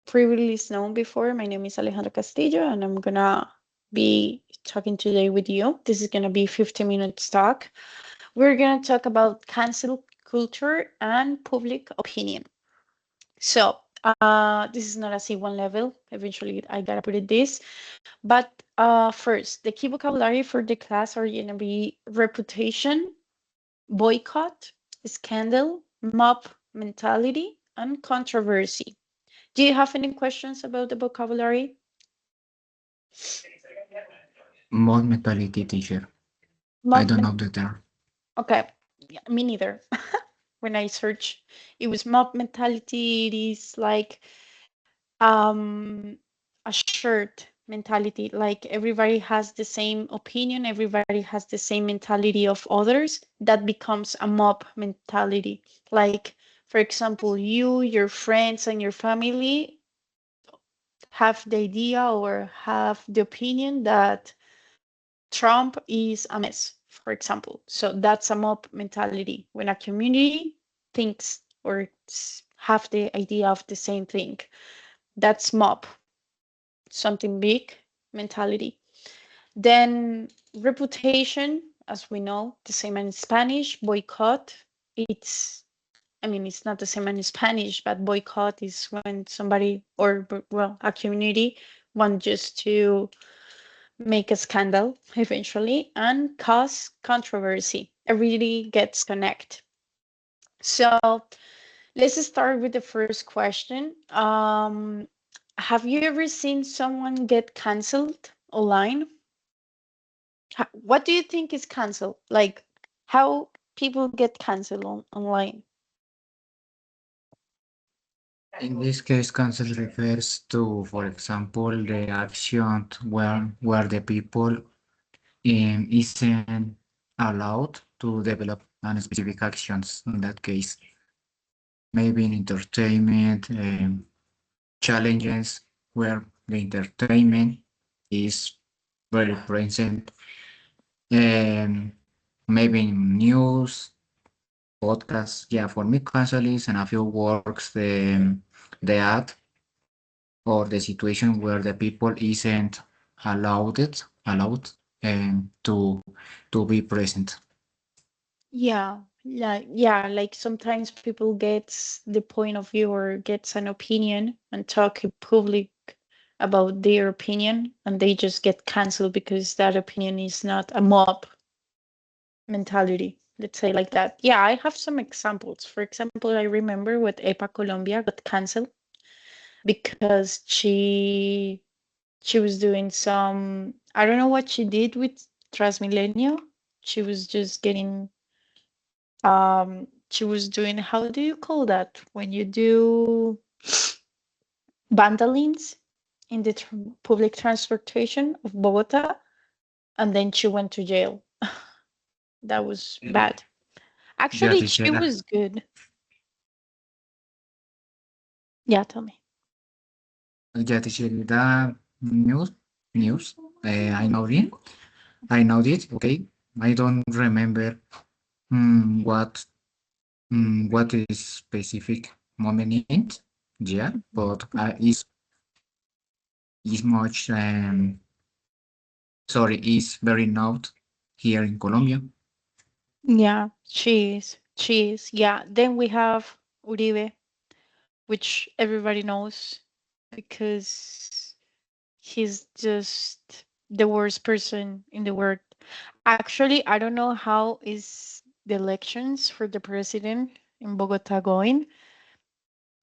previously known before, my name is Alejandra Castillo, and I'm gonna be talking today with you. This is gonna be 15 minutes talk. We're gonna talk about cancel culture and public opinion. So, this is not a C1 level. Eventually, I gotta put it this. But first, the key vocabulary for the class are gonna be reputation, boycott, scandal, mob mentality, and controversy. Do you have any questions about the vocabulary? Mod mentality teacher. I Mob don't men- know the term. okay, yeah, me neither. When I search, it was mob mentality. It is like a shared mentality. Like everybody has the same opinion, everybody has the same mentality of others. That becomes a mob mentality. Like, for example, you, your friends, and your family have the idea or have the opinion that Trump is a mess, for example. So that's a mob mentality when a community thinks or have the idea of the same thing. That's mob, something big mentality. Then reputation, as we know, the same in Spanish. Boycott, it's I mean, it's not the same in Spanish, but boycott is when somebody or well, a community want just to make a scandal eventually and cause controversy. It really gets connect. So let's start with the first question. Have you ever seen someone get canceled online? What do you think is canceled? Like how people get canceled online? In this case, cancel refers to, for example, the action where the people isn't allowed to develop an specific actions. In that case, maybe in entertainment challenges where the entertainment is very present, um, maybe in news, podcasts. Yeah, for me, cancel is in a few works the ad or the situation where the people isn't allowed to be present. Yeah, like sometimes people gets the point of view or gets an opinion and talk in public about their opinion and they just get canceled because that opinion is not a mob mentality. Let's say like that. Yeah, I have some examples. For example, I remember with EPA Colombia got canceled because she was doing some I don't know what she did with Transmilenio. She was just getting she was doing how do you call that when you do vandalins in the public transportation of Bogota and then she went to jail. That was bad. Yeah, Actually, she teacher. was good. Yeah, tell me. Yeah, teacher. The news. I know it. I know it. Okay. I don't remember what is specific moment in. Yeah, but is much sorry, is very known here in Colombia. Yeah, she is. She is. Yeah. Then we have Uribe, which everybody knows because he's just the worst person in the world. Actually, I don't know how is the elections for the president in Bogota going.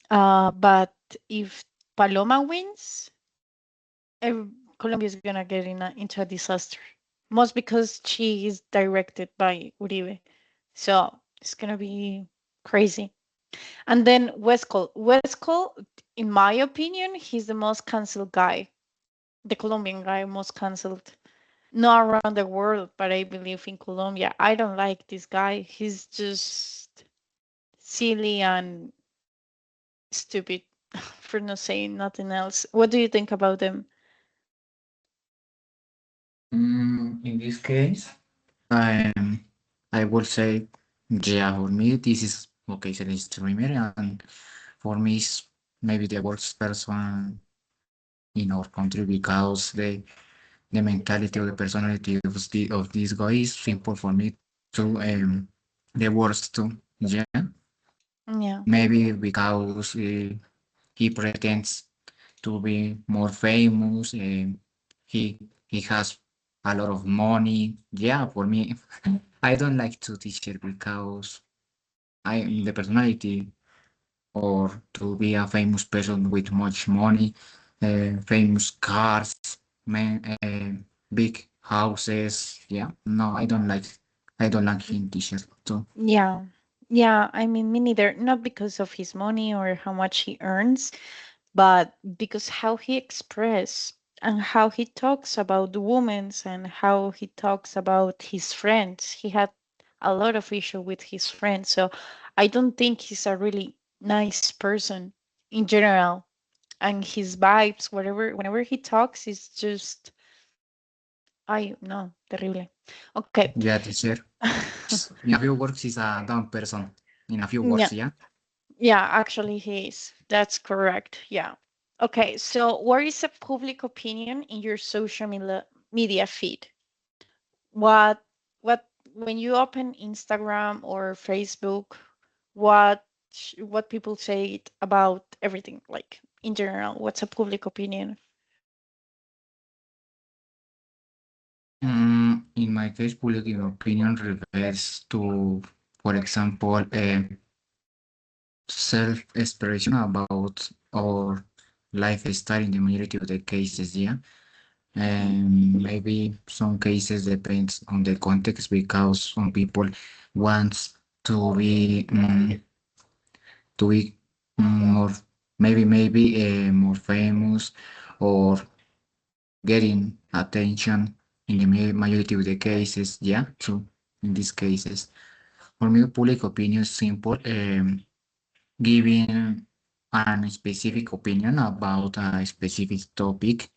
But if Paloma wins, Colombia is gonna get into a disaster. Most because she is directed by Uribe, so it's gonna be crazy. And then Westcol. Westcol, in my opinion, he's the most canceled guy, the Colombian guy most canceled. Not around the world, but I believe in Colombia. I don't like this guy. He's just silly and stupid, for not saying nothing else. What do you think about them? In this case, I I would say, yeah, for me this is okay. So it's streamer, and for me, it's maybe the worst person in our country because the mentality or the personality of this guy is simple for me to the worst too. Yeah, Yeah. maybe because he pretends to be more famous. He has a lot of money. Yeah, for me, I don't like to teach it because I the personality or to be a famous person with much money, famous cars, big houses. Yeah, no, I don't like him t-shirt. So Yeah. Yeah, I mean, me neither. Not because of his money or how much he earns, but because how he express and how he talks about the women and how he talks about his friends. He had a lot of issue with his friends, so I don't think he's a really nice person in general. And his vibes, whatever, whenever he talks, is just, I no, terrible. Okay. yeah, teacher. In a few words, he's a dumb person. In a few Yeah, words, yeah. yeah, actually he is. That's correct. Yeah. Okay, so what is a public opinion in your social media feed? What what when you open Instagram or Facebook, what people say about everything, like in general, what's a public opinion? In my case, public opinion refers to, for example, self-expression about our lifestyle in the majority of the cases, yeah. Mhm. And maybe some cases depends on the context because some people wants to be more maybe more famous or getting attention in the majority of the cases, yeah. So in these cases, for me, public opinion is simple. Giving a specific opinion about a specific topic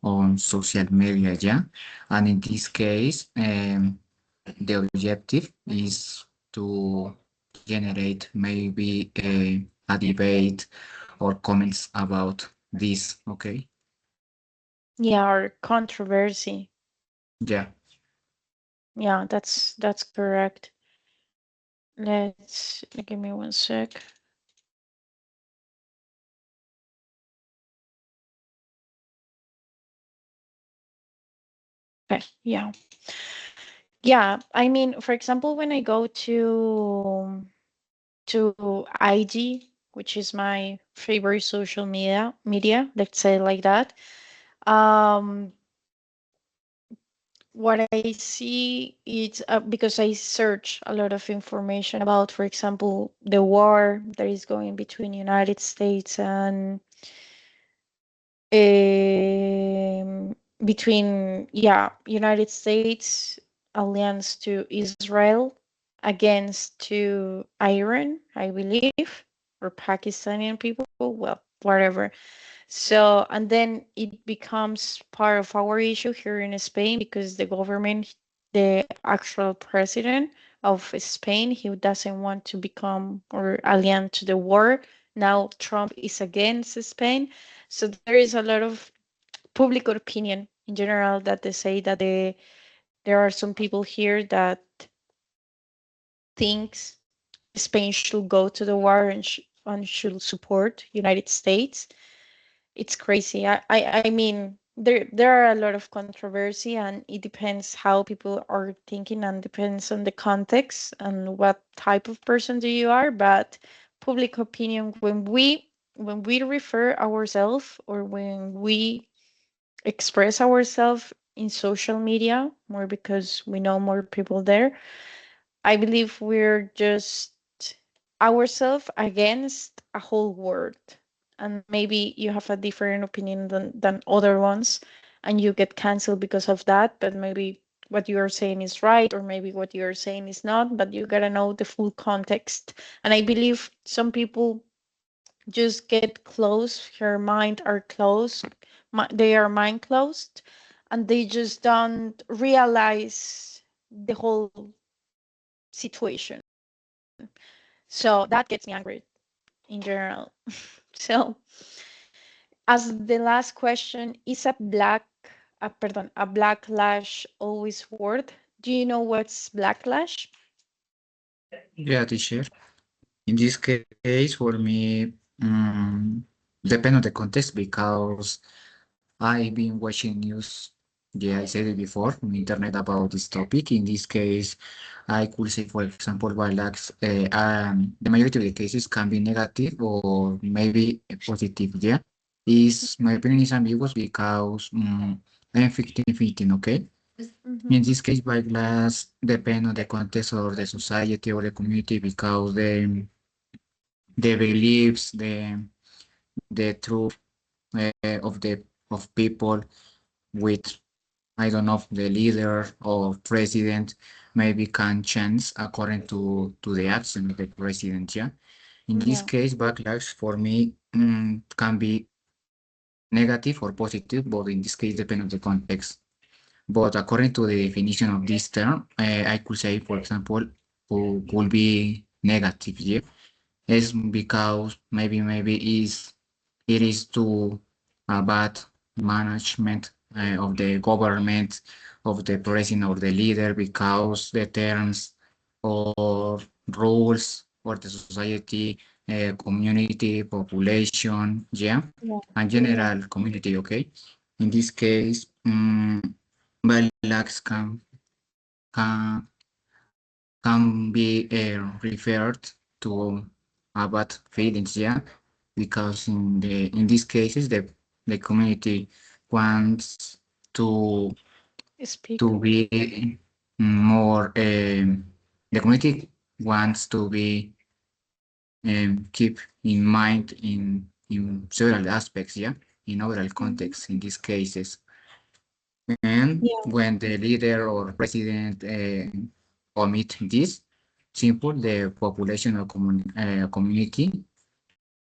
on social media, yeah. And in this case, the objective is to generate maybe a debate or comments about this, okay? Yeah, or controversy. Yeah. Yeah, that's correct. Let's give me one sec. Okay, yeah. Yeah, I mean, for example, when I go to IG, which is my favorite social media, let's say like that. Um, what I see is because I search a lot of information about, for example, the war that is going between United States and between, yeah, United States alliance to Israel against to Iran, I believe, or Pakistani people, well, whatever. So, and then it becomes part of our issue here in Spain because the government, the actual president of Spain, he doesn't want to become or alien to the war. Now Trump is against Spain. So there is a lot of public opinion in general that they say that there are some people here that thinks Spain should go to the war and should support United States. It's crazy. I mean, there are a lot of controversy, and it depends how people are thinking, and depends on the context and what type of person do you are. But public opinion, when we refer ourselves or when we express ourselves in social media more because we know more people there, I believe we're just ourselves against a whole world. And maybe you have a different opinion than other ones and you get canceled because of that. But maybe what you are saying is right, or maybe what you are saying is not. But you gotta know the full context. And I believe some people just get close, her mind are closed, they are mind closed, and they just don't realize the whole situation. So that gets me angry in general. So, as the last question, is a backlash always worth? Do you know what's backlash? Yeah, teacher. In this case, for me, depend on the context because I've been watching news. Yeah, I said it before on internet about this topic. In this case, I could say, for example, Willax, the majority of the cases can be negative or maybe positive. Yeah, is my opinion is ambiguous because I'm 50-50, okay? In Hmm. this case, backlash depend on the context or the society or the community because the beliefs, the truth of the of people with I don't know the leader or president maybe can change according to the action of the president. Yeah. In this Yeah. case, backlash for me can be negative or positive, but in this case, depend on the context. But according to the definition of this term, I could say, for example, could be negative. Yeah. It's because maybe is it is to a bad management of the government of the president or the leader because the terms or rules for the society, community, population, yeah, Yeah. and general community. Okay, in this case, Balax can can be referred to bad feelings, yeah, because in these cases the community wants to Speak. to be more the community wants to be keep in mind in several aspects, yeah, in overall Hmm. context in these cases. And Yeah. when the leader or president omit this, simple the population or community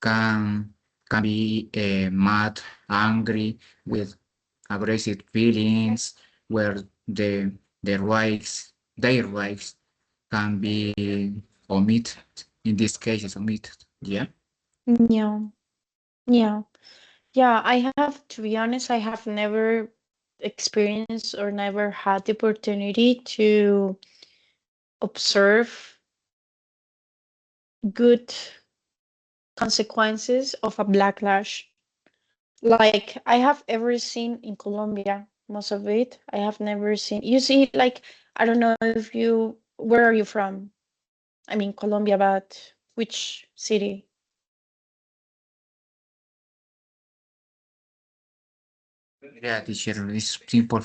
can can be mad, angry, with aggressive feelings, where the rights, their rights can be omitted. In this case, is omitted. Yeah. Yeah. Yeah. Yeah. I have, to be honest, I have never experienced or never had the opportunity to observe good consequences of a backlash. Like I have ever seen in Colombia, most of it. I have never seen. You see, like I don't know if you. Where are you from? I mean, Colombia, but which city? Yeah, teacher is simple.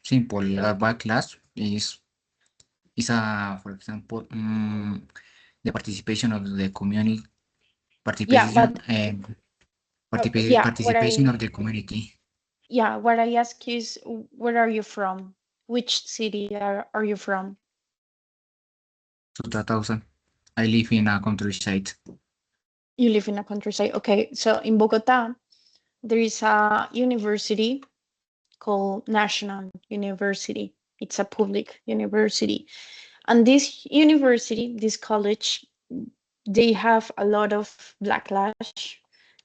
Backlash is a, for example, the participation of the community, Yeah, participation but and yeah, participation of the community. what I ask you is, where are you from? Which city are you from? 2000. I live in a countryside. You live in a countryside. Okay, so in Bogota, there is a university called National University. It's a public university. And this university, this college, they have a lot of backlash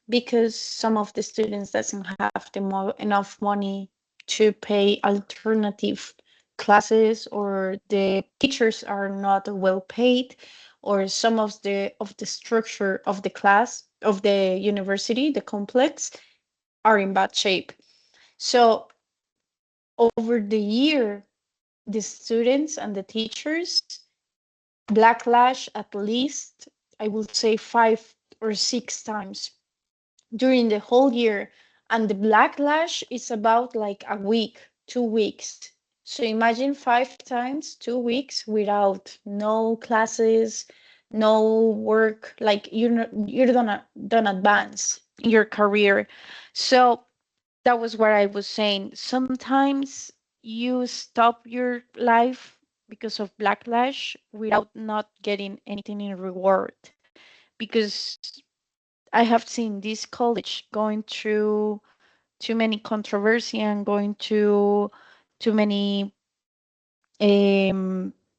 because some of the students doesn't have enough money to pay alternative classes, or the teachers are not well paid, or some of the structure of the class of the university, the complex, are in bad shape. So over the year, the students and the teachers backlash at least, I would say, 5 or 6 times during the whole year. And the backlash is about like a week, 2 weeks. So imagine 5 times, 2 weeks without no classes, no work, like you're don't advance in your career. So that was what I was saying. Sometimes you stop your life because of backlash without not getting anything in reward. Because I have seen this college going through too many controversy and going to too many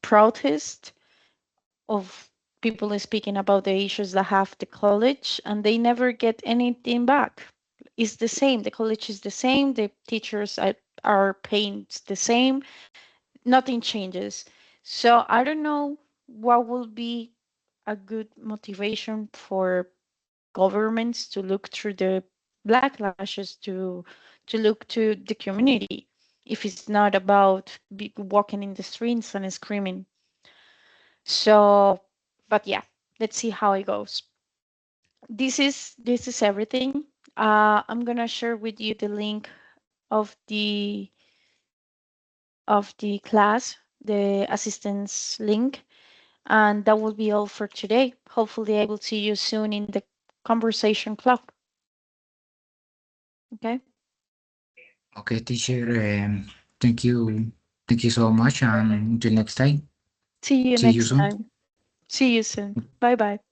protests of people are speaking about the issues that have the college and they never get anything back. It's the same. The college is the same. The teachers are paying the same. Nothing changes. So I don't know what will be a good motivation for governments to look through the backlashes to look to the community if it's not about walking in the streets and screaming. So, but yeah, let's see how it goes. This is everything. I'm gonna share with you the link of the class, the assistance link, and that will be all for today. Hopefully, I will see you soon in the conversation club. Okay. Okay, teacher. Thank you. Thank you so much. And until next time. See you See you next soon. time. See you soon. Bye bye.